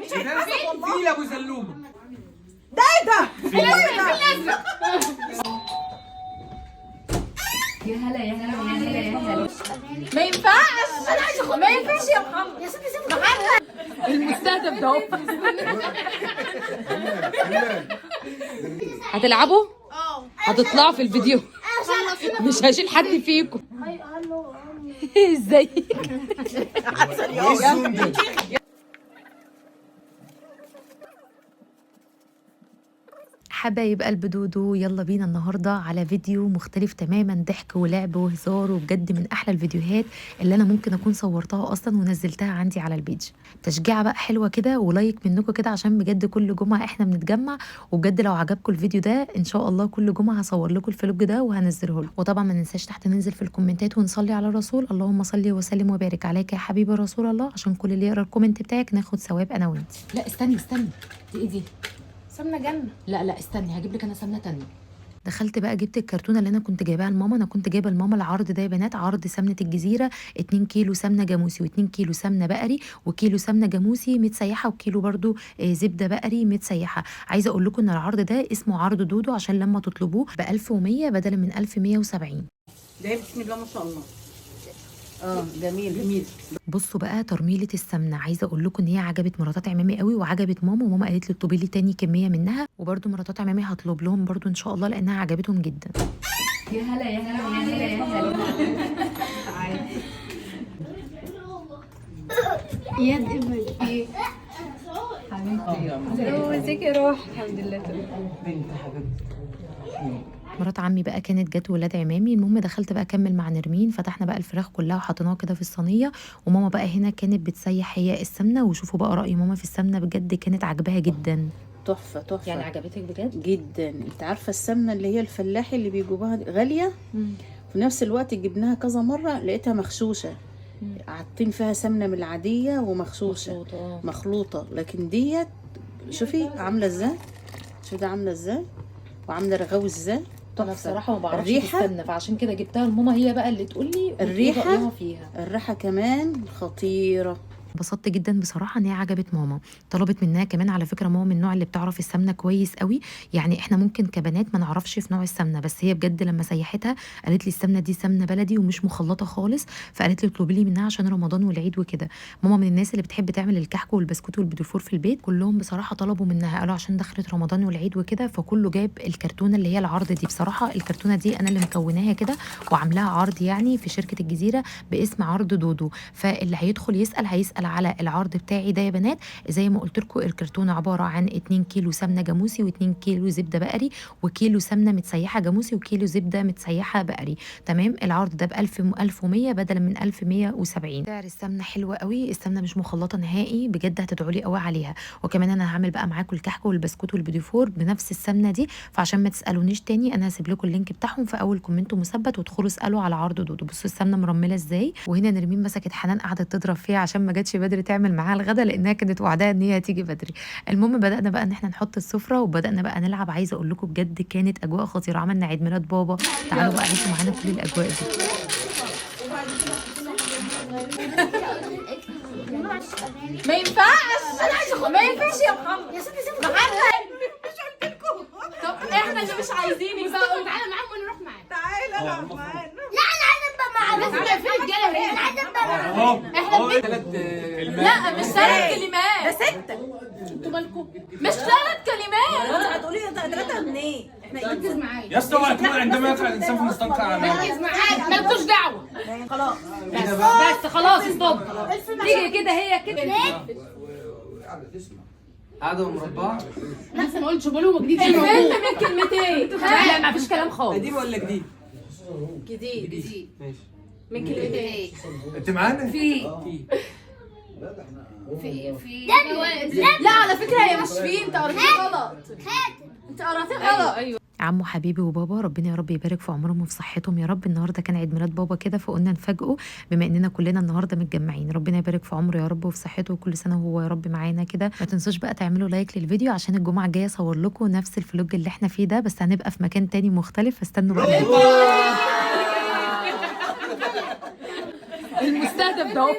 فيل ابو زلومه. ده ايه ده؟ يا هلا يا هلا يا هلا يا هلا. ما ينفعش، انا عايزه ما ينفعش يا محمد. يا ستي سيبي محمد المستهدف ده هتلعبوا؟ هتطلعوا في الفيديو؟ مش هشيل حد فيكم. ازيك؟ حبايب قلب دودو، يلا بينا النهارده على فيديو مختلف تماما، ضحك ولعب وهزار، وبجد من احلى الفيديوهات اللي انا ممكن اكون صورتها اصلا ونزلتها عندي على البيج. تشجيعه بقى حلوه كده ولايك منكم كده، عشان بجد كل جمعه احنا بنتجمع، وبجد لو عجبكم الفيديو ده ان شاء الله كل جمعه هصور لكم الفلوج ده وهنزله لكم. وطبعا ما ننساش تحت ننزل في الكومنتات ونصلي على الرسول، اللهم صل وسلم وبارك عليك يا حبيبي رسول الله، عشان كل اللي يقرا الكومنت بتاعك ناخد ثواب انا وانت. لا استني دي ايه دي؟ سمنه جنه. لا استني هجيب لك انا سمنه تانية. دخلت بقى جبت الكرتونه اللي انا كنت جايباها لماما. انا كنت جايبه لماما العرض ده يا بنات، عرض سمنه الجزيره، 2 كيلو سمنه جاموسي و2 كيلو سمنه بقري وكيلو سمنه جاموسي متسيحه وكيلو برده زبده بقري متسيحه. عايزه اقول لكم ان العرض ده اسمه عرض دودو عشان لما تطلبوه ب 1100 بدلا من 1170. ده بسم الله ما شاء الله. جميل. بصوا بقى ترميله السمنه، عايزه اقول لكم ان هي عجبت مراتات عمامي قوي وعجبت ماما، وماما قالت لي اطلبي لي تاني كميه منها، وبرده مراتات عمامي هطلب لهم برده ان شاء الله لانها عجبتهم جدا. يا هلا يا هلا يا هلا يا هلا. يا دمي حبيبتي ازيك يا روح؟ الحمد لله تمام. بنت حبيبتي. مرات عمي بقى كانت جت ولاد عمامي، المهم دخلت بقى اكمل مع نرمين، فتحنا بقى الفراخ كلها وحطيناها كده في الصينيه، وماما بقى هنا كانت بتسيح هي السمنه. وشوفوا بقى راي ماما في السمنه، بجد كانت عاجباها جدا. تحفة يعني عجبتك بجد جدا. انت عارفة السمنة اللي هي الفلاحي اللي بيجيبوها دي غالية، في نفس الوقت جبناها كذا مرة لقيتها مغشوشة، حاطين فيها سمنة من العادية ومغشوشة مخلوطة. لكن ديت شوفي عاملة ازاي، شوفي ده عاملة ازاي وعاملة رغاوي ازاي. انا بصراحه ما بعرفش الريحة السمنه، فعشان كده جبتها لماما هي بقى اللي تقول لي الريحة فيها. الريحة كمان خطيرة. انبسطت جدا بصراحه ان هي عجبت ماما. طلبت منها كمان، على فكره ماما من النوع اللي بتعرف السمنه كويس قوي، يعني احنا ممكن كبنات ما نعرفش في نوع السمنه، بس هي بجد لما سيحتها قالت لي السمنه دي سمنه بلدي ومش مخلطه خالص، فقالت لي اطلبي لي منها عشان رمضان والعيد وكده. ماما من الناس اللي بتحب تعمل الكحك والبسكوت والبيدوفور في البيت، كلهم بصراحه طلبوا منها، قالوا عشان دخلت رمضان والعيد وكده، فكله جاب الكرتونه اللي هي العرض دي. بصراحه الكرتونه دي انا اللي مكوناها كده وعاملاها عرض يعني في شركه الجزيره باسم عرض دودو، فاللي هيدخل هيسال على العرض بتاعي ده يا بنات. زي ما قلت لكم الكرتونه عباره عن 2 كيلو سمنه جاموسي و2 كيلو زبده بقري وكيلو سمنه متسيحه جاموسي وكيلو زبده متسيحه بقري. تمام. العرض ده ب 1100 بدلا من 1170. سعر السمنه حلوه قوي، السمنه مش مخلطه نهائي، بجد هتدعوا لي قوي عليها. وكمان انا هعمل بقى معاكم الكحك والبسكوت والبيديفور بنفس السمنه دي، فعشان ما تسالونيش تاني انا هسيب لكم اللينك بتاعهم في اول كومنت مثبت، وادخلوا اسالوا على عرض دودو. بصوا السمنه مرمله ازاي. وهنا نرمين مسكت حنان قعدت تضرب فيها عشان ما جاتش بدري تعمل معاها الغدا، لانها كانت وعدها ان هي هتيجي بدري. المهم بدانا بقى ان احنا نحط السفره وبدانا بقى نلعب. عايزه اقول لكم بجد كانت اجواء خطيره، عملنا عيد ميلاد بابا. تعالوا بقى عيشوا معانا كل الاجواء دي. ما ينفعش، انا عايزه ما ينفعش يا محمد. يا ستي سيبي محمد. مش قلت لكم؟ طب احنا اللي مش عايزينك بقى. تعالى معاهم ونروح معاك. تعالى العب معانا. لا انا عايزه ابقى مع بس لا في رجاله هنا. انا عايزه ابقى مع اهو احنا ثلاث لا مش 3 كلمات، ده 6. انتوا مالكم؟ مش 3 كلمات. انت هتقولي 3 منين؟ احنا ركز معايا. يا اسطى ما يكون عندما يقع الانسان في مستنقع اعماله. ركز معايا مالكوش دعوه. خلاص بس خلاص ستوب. تيجي كده هي كده. قاعده مربعه. لسه ما قلتش بقولهم جديد. الفيلم من كلمتين. لا ما فيش كلام خالص. قديم ولا جديد؟ جديد ماشي. من كلمتين. انت معانا؟ في لا على فكره هي مش فيه، انت قريتيه غلط. انت قريتيه غلط. ايوه عمو حبيبي وبابا ربنا يا رب يبارك في عمرهم وفي صحتهم يا رب. النهارده كان عيد ميلاد بابا كده، فقلنا نفاجئه بما اننا كلنا النهارده متجمعين. ربنا يبارك في عمره يا رب وفي صحته، وكل سنه وهو يا رب معانا كده. ما تنسوش بقى تعملوا لايك للفيديو عشان الجمعه الجايه اصور لكم نفس الفلوج اللي احنا فيه ده، بس هنبقى في مكان تاني مختلف، فاستنوا بقى. المستهدف ده